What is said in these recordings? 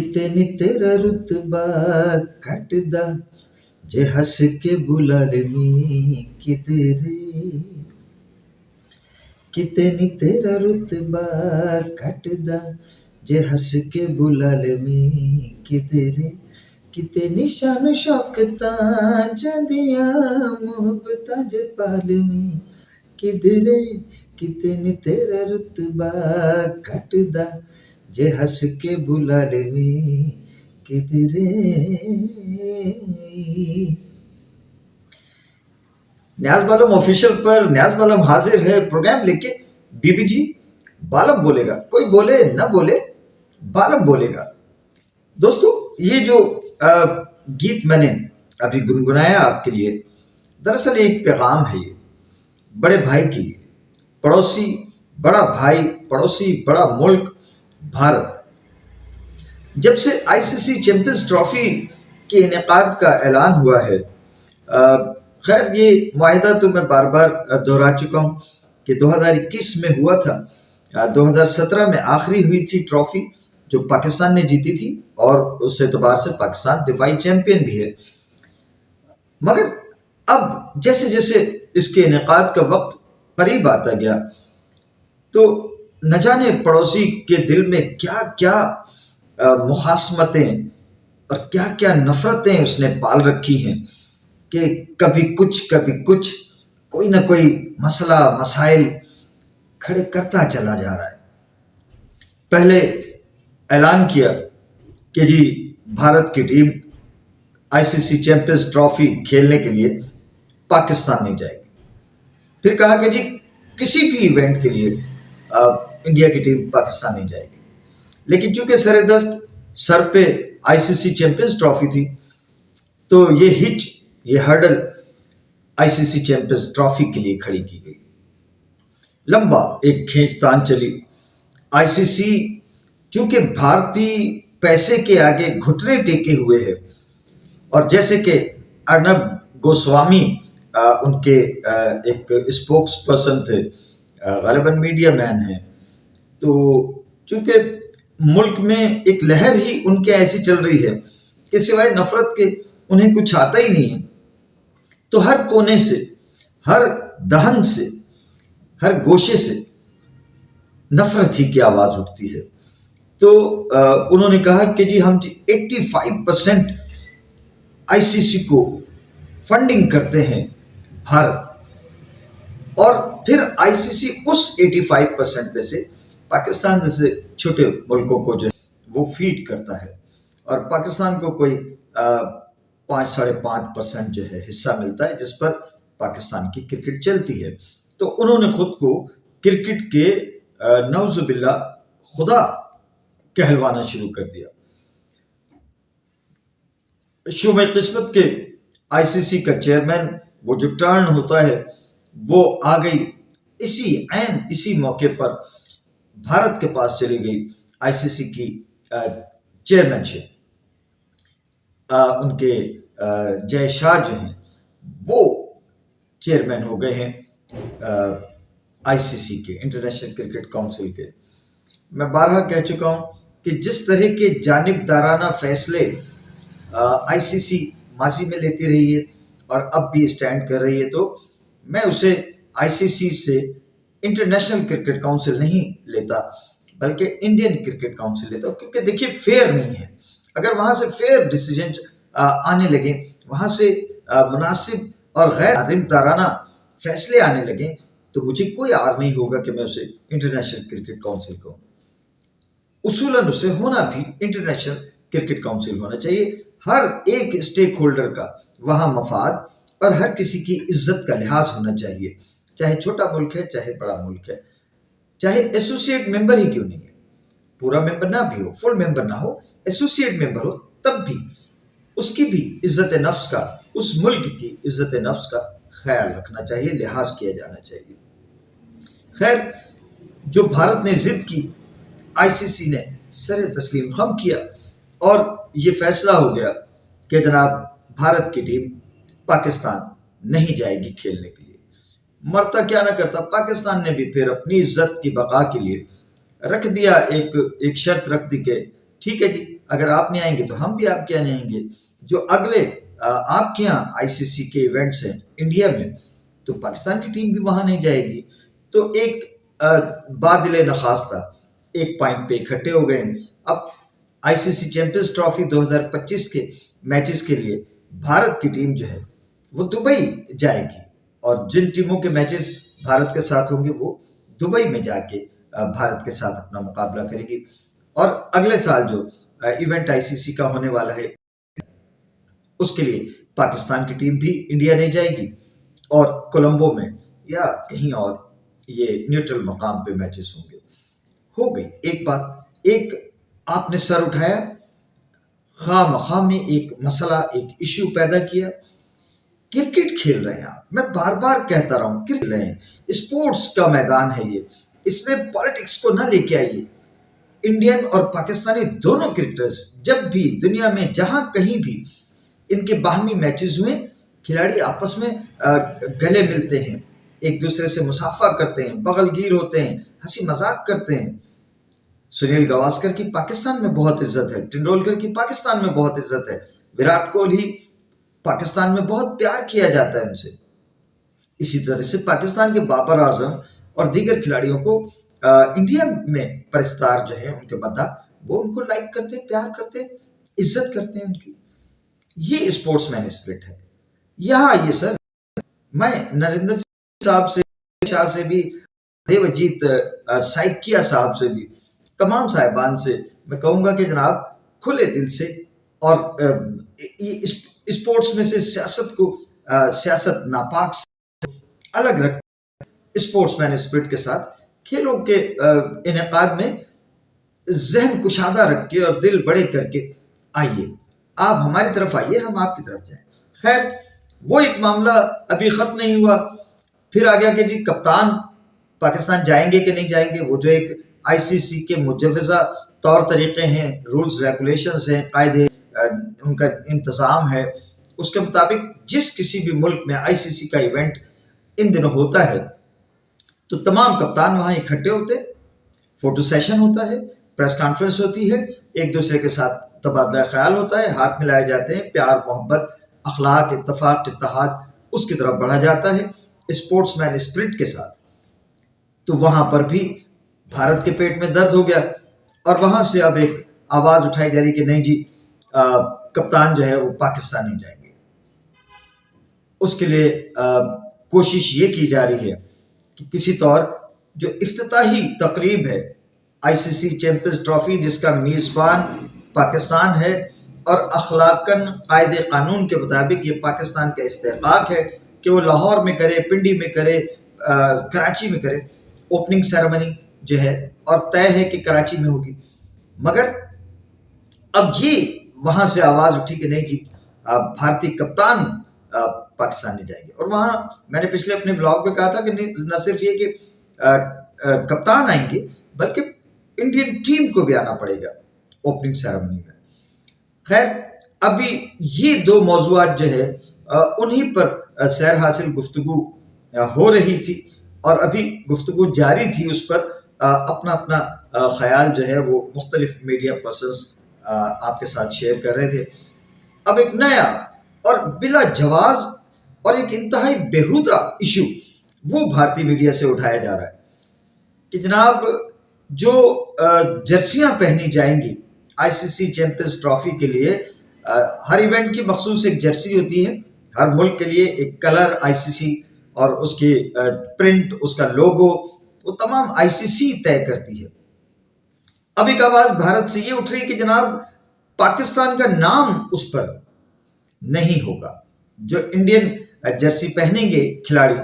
ਕਿਤੇ ਨੀ ਤੇਰਾ ਰੁਤਬਾ ਘਟਦਾ ਜੇ ਹੱਸ ਕੇ ਬੁਲਾ ਲਵੀਂ ਕਿਧਰੇ। ਕਿਤੇ ਨੀ ਤੇਰਾ ਰੁਤਬਾ ਘਟਦਾ ਜੇ ਹੱਸ ਕੇ ਬੁਲਾ ਲਵੀਂ ਕਿਧਰੇ। ਕਿਤੇ ਨਿਸ਼ਾਨ ਸ਼ੌਕਤਾਂ ਜਾਂਦੀਆਂ ਮੁਹੱਬਤਾਂ ਜੇ ਪਾ ਲਵੀਂ ਕਿਧਰੇ। ਕਿਤੇ ਨੀ ਤੇਰਾ ਰੁਤਬਾ ਘਟਦਾ ਜੇ ਹੱਸ کے بلا لویں کدھرے۔ نیاز بالم آفیشیل پر نیاز بالم حاضر ہے پروگرام لے کے۔ بی بی جی بالم بولے گا، کوئی بولے نہ بولے بالم بولے گا۔ دوستو یہ جو گیت میں نے ابھی گنگنایا آپ کے لیے، دراصل ایک پیغام ہے یہ بڑے بھائی کے لیے۔ پڑوسی بڑا بھائی، پڑوسی بڑا ملک بھارت، جب سے آئی سی سی چیمپئنز ٹرافی کے انعقاد کا اعلان ہوا ہے، خیر یہ معاہدہ تو میں بار بار دہرا چکا ہوں کہ 2021 میں ہوا تھا، 2017 میں آخری ہوئی تھی ٹرافی جو پاکستان نے جیتی تھی، اور اس اعتبار سے پاکستان دفاعی چیمپئن بھی ہے۔ مگر اب جیسے جیسے اس کے انعقاد کا وقت قریب آتا گیا تو نہ جانے پڑوسی کے دل میں کیا کیا مخاصمتیں اور کیا کیا نفرتیں اس نے پال رکھی ہیں کہ کبھی کچھ کوئی نہ کوئی مسئلہ مسائل کھڑے کرتا چلا جا رہا ہے۔ پہلے اعلان کیا کہ جی بھارت کی team I C C Champions Trophy کھیلنے کے لیے پاکستان نہیں جائے گی۔ پھر کہا کہ جی کسی بھی ایونٹ کے لیے انڈیا کی ٹیم پاکستان نہیں جائے گی، لیکن چونکہ سر دست سر پہ آئی سی سی چیمپئنز ٹرافی تھی تو یہ ہرڈل آئی سی سی چیمپئنز ٹرافی کے لیے کھڑی کی گئی۔ لمبا ایک کھینچ تان چلی۔ آئی سی سی چونکہ بھارتی پیسے کے آگے گھٹنے ٹیکے ہوئے ہے، اور جیسے کہ ارنب گوسوامی ان کے ایک اسپوکس پرسن تھے، غالباً میڈیا مین ہیں، تو چونکہ ملک میں ایک لہر ہی ان کے ایسی چل رہی ہے کہ سوائے نفرت کے انہیں کچھ آتا ہی نہیں ہے، تو ہر کونے سے، ہر دہن سے، ہر گوشے سے نفرت ہی کی آواز اٹھتی ہے۔ تو انہوں نے کہا کہ جی ہم 85% آئی سی سی کو فنڈنگ کرتے ہیں بھارت، اور پھر آئی سی سی اس 85% میں سے پاکستان جیسے چھوٹے ملکوں کو جو ہے وہ فیڈ کرتا ہے، اور پاکستان کو کوئی 5-5.5% جو ہے حصہ ملتا ہے جس پر پاکستان کی کرکٹ چلتی ہے۔ تو انہوں نے خود کو کرکٹ کے نعوذ باللہ خدا کہلوانا شروع کر دیا۔ شعبۂ قسمت کے آئی سی سی کا چیئرمین وہ جو ٹرن ہوتا ہے وہ آ گئی، اسی موقع پر بھارت کے پاس چلی گئی آئی سی سی کی چیئرمین شپ۔ ان کے جے شاہ جو ہیں وہ چیئرمین ہو گئے ہیں آئی سی سی کے، انٹرنیشنل کرکٹ کونسل کے۔ میں بارہا کہہ چکا ہوں کہ جس طرح کے جانبدارانہ فیصلے آئی سی سی ماضی میں لیتی رہی ہے اور اب بھی اسٹینڈ کر رہی ہے، تو میں اسے آئی سی سی سے انٹرنیشنل کرکٹ کونسل نہیں لیتا بلکہ انڈین کرکٹ کونسل لیتا ہوں، کیونکہ دیکھیے فیئر نہیں ہے۔ اگر وہاں سے فیئر ڈیسیجن آنے لگیں، وہاں سے مناسب اور غیر جانبدارانہ فیصلے آنے لگیں، تو مجھے کوئی عار نہیں ہوگا کہ میں اسے انٹرنیشنل کرکٹ کونسل کہوں۔ اصولاً اسے ہونا بھی انٹرنیشنل کرکٹ کونسل ہونا چاہیے۔ ہر ایک اسٹیک ہولڈر کا وہاں مفاد اور ہر کسی کی عزت کا لحاظ ہونا چاہیے، چاہے چھوٹا ملک ہے چاہے بڑا ملک ہے، چاہے ایسوسیٹ ممبر ہی کیوں نہیں ہے، پورا ممبر نہ بھی ہو، فل ممبر نہ ہو، ایسوسیٹ ممبر ہو، تب بھی اس کی بھی عزت نفس کا، اس ملک کی عزت نفس کا خیال رکھنا چاہیے، لحاظ کیا جانا چاہیے۔ خیر جو بھارت نے ضد کی، آئی سی سی نے سر تسلیم خم کیا، اور یہ فیصلہ ہو گیا کہ جناب بھارت کی ٹیم پاکستان نہیں جائے گی کھیلنے کے لیے۔ مرتا کیا نہ کرتا، پاکستان نے بھی پھر اپنی عزت کی بقا کے لیے رکھ دیا، ایک شرط رکھ دی کہ ٹھیک ہے جی اگر آپ نہیں آئیں گے تو ہم بھی آپ کے یہاں نہیں آئیں گے. جو اگلے آپ کے یہاں آئی سی سی کے ایونٹس ہیں انڈیا میں تو پاکستان کی ٹیم بھی وہاں نہیں جائے گی. تو ایک بادل نخواستہ ایک پوائنٹ پہ اکٹھے ہو گئے ہیں. اب آئی سی سی چیمپئنز ٹرافی 2025 کے میچز کے لیے بھارت کی ٹیم جو ہے وہ دبئی جائے گی اور جن ٹیموں کے میچز بھارت کے ساتھ ہوں گے وہ دبئی میں جا کے بھارت کے ساتھ اپنا مقابلہ کرے گی. اور اگلے سال جو ایونٹ آئی سی سی کا ہونے والا ہے اس کے لیے پاکستان کی ٹیم بھی انڈیا نہیں جائے گی اور کولمبو میں یا کہیں اور یہ نیوٹرل مقام پہ میچز ہوں گے. ہو گئی ایک بات. ایک آپ نے سر اٹھایا خواہ مخواہ میں ایک مسئلہ ایک ایشو پیدا کیا. کرکٹ کھیل رہے ہیں آپ, میں بار بار کہتا رہا ہوں کرکٹ رہے ہیں, اسپورٹس کا میدان ہے یہ, اس میں پالیٹکس کو نہ لے کے آئیے. انڈین اور پاکستانی دونوں کرکٹرز جب بھی دنیا میں جہاں کہیں بھی ان کے باہمی میچز ہوئے کھلاڑی آپس میں گلے ملتے ہیں, ایک دوسرے سے مصافحہ کرتے ہیں, بغل گیر ہوتے ہیں, ہنسی مذاق کرتے ہیں. سنیل گواسکر کی پاکستان میں بہت عزت ہے, ٹنڈولکر کی پاکستان میں بہت عزت ہے, وراٹ کوہلی پاکستان میں بہت پیار کیا جاتا ہے ان سے. اسی طرح سے پاکستان کے بابر اعظم اور دیگر کھلاڑیوں کو انڈیا میں پرستار جو ہے ان کے مداح وہ ان کو لائک کرتے, پیار کرتے, عزت کرتے ہیں ان کی. یہ اسپورٹس مین اسپرٹ ہے. یہاں یہ سر میں نریندر صاحب سے, شاہ سے بھی, دیوجیت سائکیا صاحب سے بھی, تمام صاحبان سے میں کہوں گا کہ جناب کھلے دل سے اور اسپورٹس میں سے سیاست کو سیاست ناپاک سے الگ رکھ اسپورٹس مین اسپرٹ کے ساتھ کھیلوں کے انعقاد میں ذہن کشادہ رکھ کے اور دل بڑے کر کے آئیے. آپ ہماری طرف آئیے, ہم آپ کی طرف جائیں. خیر وہ ایک معاملہ ابھی ختم نہیں ہوا. پھر آ گیا کہ جی کپتان پاکستان جائیں گے کہ نہیں جائیں گے. وہ جو ایک آئی سی سی کے مجوزہ طور طریقے ہیں, رولز ریگولیشنز ہیں, قاعدے ان کا انتظام ہے, اس کے مطابق جس کسی بھی ملک میں آئی سی سی کا ایونٹ ان دنوں ہوتا ہے تو تمام کپتان وہاں اکٹھے ہوتے, فوٹو سیشن ہوتا ہے, پریس کانفرنس ہوتی ہے, ایک دوسرے کے ساتھ تبادلہ خیال ہوتا ہے, ہاتھ ملائے جاتے ہیں, پیار محبت اخلاق اتفاق اتحاد اس کی طرف بڑھا جاتا ہے اسپورٹس مین اسپرٹ کے ساتھ. تو وہاں پر بھی بھارت کے پیٹ میں درد ہو گیا اور وہاں سے اب ایک آواز اٹھائی جا رہی کہ نہیں جی کپتان جو ہے وہ پاکستان نہیں جائیں گے. اس کے لیے کوشش یہ کی جا رہی ہے کہ کسی طور جو افتتاحی تقریب ہے آئی سی سی چیمپئنز ٹرافی جس کا میزبان پاکستان ہے اور اخلاقاً قاعدے قانون کے مطابق یہ پاکستان کا استحقاق ہے کہ وہ لاہور میں کرے, پنڈی میں کرے, کراچی میں کرے. اوپننگ سیریمنی جو ہے اور طے ہے کہ کراچی میں ہوگی, مگر اب یہ وہاں سے آواز اٹھی کہ نہیں جی بھارتی کپتان پاکستان نہیں جائیں گے. اور وہاں میں نے پچھلے اپنے بلاگ میں کہا تھا کہ نہ صرف یہ کہ کپتان آئیں گے بلکہ انڈین ٹیم کو بھی آنا پڑے گا اوپننگ سیریمنی میں. خیر ابھی یہ دو موضوعات جو ہے انہی پر سیر حاصل گفتگو ہو رہی تھی اور ابھی گفتگو جاری تھی اس پر. اپنا اپنا خیال جو ہے وہ مختلف میڈیا پرسنز آپ کے ساتھ شیئر کر رہے تھے. اب ایک نیا اور بلا جواز اور ایک انتہائی بیہودہ ایشو وہ بھارتی میڈیا سے اٹھایا جا رہا ہے کہ جناب جو جرسیاں پہنی جائیں گی آئی سی سی چیمپئنز ٹرافی کے لیے, ہر ایونٹ کی مخصوص ایک جرسی ہوتی ہے, ہر ملک کے لیے ایک کلر آئی سی سی اور اس کی پرنٹ, اس کا لوگو وہ تمام آئی سی سی طے کرتی ہے. اب ایک آواز بھارت سے یہ اٹھ رہی کہ جناب پاکستان کا نام اس پر نہیں ہوگا, جو انڈین جرسی پہنیں گے کھلاڑی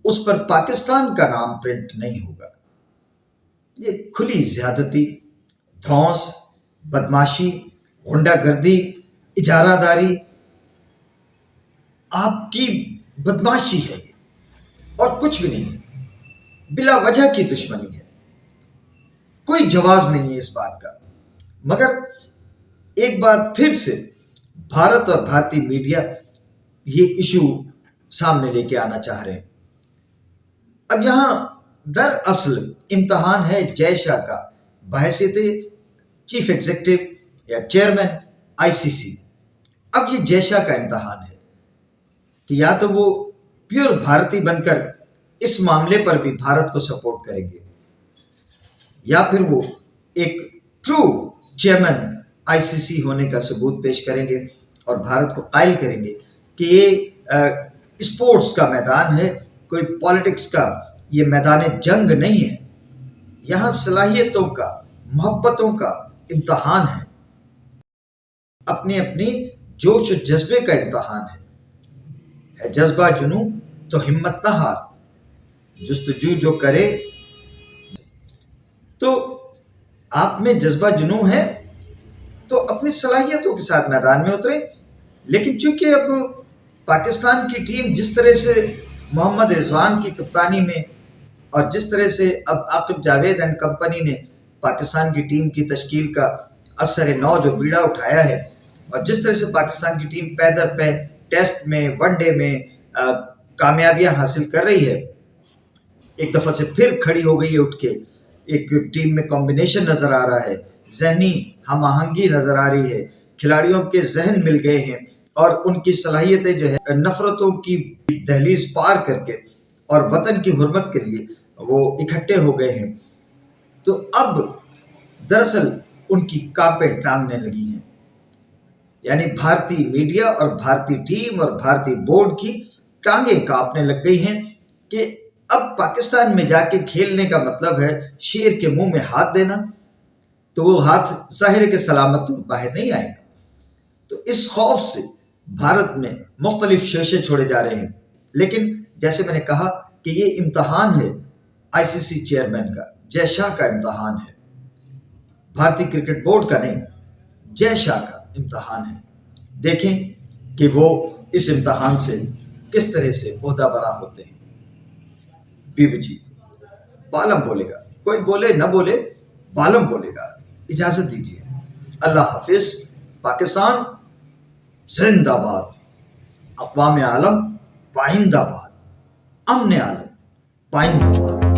اس پر پاکستان کا نام پرنٹ نہیں ہوگا. یہ کھلی زیادتی, دھونس, بدماشی, غنڈہ گردی, اجارہ داری, آپ کی بدماشی ہے یہ اور کچھ بھی نہیں ہے. بلا وجہ کی دشمنی ہے, کوئی جواز نہیں ہے اس بات کا. مگر ایک بار پھر سے بھارت اور بھارتی میڈیا یہ ایشو سامنے لے کے آنا چاہ رہے ہیں. اب یہاں دراصل امتحان ہے جے شاہ کا بحیثیت چیف ایگزیکٹو یا چیئرمین ICC. اب یہ جے شاہ کا امتحان ہے کہ یا تو وہ پیور بھارتی بن کر اس معاملے پر بھی بھارت کو سپورٹ کریں گے، یا پھر وہ ایک ٹرو چیئرمین ICC ہونے کا ثبوت پیش کریں گے اور بھارت کو قائل کریں گے کہ یہ اسپورٹس کا میدان ہے، کوئی پالیٹکس کا یہ میدان جنگ نہیں ہے، یہاں صلاحیتوں کا، محبتوں کا امتحان ہے، اپنی اپنی جوش و جذبے کا امتحان ہے جذبہ جنوں تو ہمت نہ ہار، جستجو جو کرے. تو آپ میں جذبہ جنوں ہے تو اپنی صلاحیتوں کے ساتھ میدان میں اتریں. لیکن چونکہ اب پاکستان کی ٹیم جس طرح سے محمد رضوان کی کپتانی میں اور جس طرح سے اب عاقب جاوید اینڈ کمپنی نے پاکستان کی ٹیم کی تشکیل کا اثر نو جو بیڑا اٹھایا ہے، اور جس طرح سے پاکستان کی ٹیم پے در پے ٹیسٹ میں، ون ڈے میں کامیابیاں حاصل کر رہی ہے، ایک دفعہ سے پھر کھڑی ہو گئی ہے اٹھ کے، ایک ٹیم میں کمبینیشن نظر آ رہا ہے، ذہنی ہم آہنگی نظر آ رہی ہے، کھلاڑیوں کے ذہن مل گئے ہیں اور ان کی صلاحیتیں جو ہے نفرتوں کی دہلیز پار کر کے اور وطن کی حرمت کے لیے وہ اکٹھے ہو گئے ہیں. تو اب دراصل ان کی کانپیں ٹانگنے لگی ہیں، یعنی بھارتی میڈیا اور بھارتی ٹیم اور بھارتی بورڈ کی ٹانگیں کانپنے لگ گئی ہیں کہ اب پاکستان میں جا کے کھیلنے کا مطلب ہے شیر کے منہ میں ہاتھ دینا، تو وہ ہاتھ ظاہر کے سلامت باہر نہیں آئے گا. تو اس خوف سے بھارت میں مختلف شوشے چھوڑے جا رہے ہیں. لیکن جیسے میں نے کہا کہ یہ امتحان ہے ICC چیئرمین کا، جے شاہ کا امتحان ہے، بھارتی کرکٹ بورڈ کا نہیں، جے شاہ کا امتحان ہے. دیکھیں کہ وہ اس امتحان سے کس طرح سے عہدہ برا ہوتے ہیں. BBG بالم بولے گا، کوئی بولے نہ بولے، بالم بولے گا. اجازت دیجیے، اللہ حافظ. پاکستان زندہ باد، اقوام عالم پائندہ باد، امن عالم پائندہ باد.